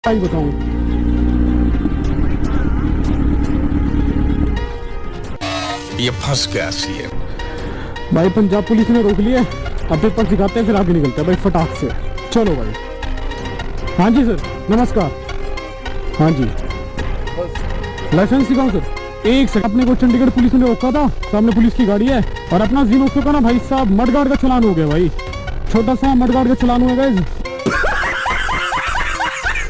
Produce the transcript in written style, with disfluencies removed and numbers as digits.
भाई बताऊं, ये फंस गया सीएम। भाई पंजाब पुलिस ने रोक लिया, अब पेपर दिखाते हैं फिर आगे निकलते हैं भाई फटाक से। चलो भाई। हाँ जी सर, नमस्कार। हाँ जी, लाइसेंस दिखाऊं सर? एक सेकंड, अपने को चंडीगढ़ पुलिस ने रोका था, सामने पुलिस की गाड़ी है और अपना जीनो का ना भाई साहब मडगार्ड का चलान हो गया भाई, छोटा सा मडगार्ड का चलान हुआ गाइस।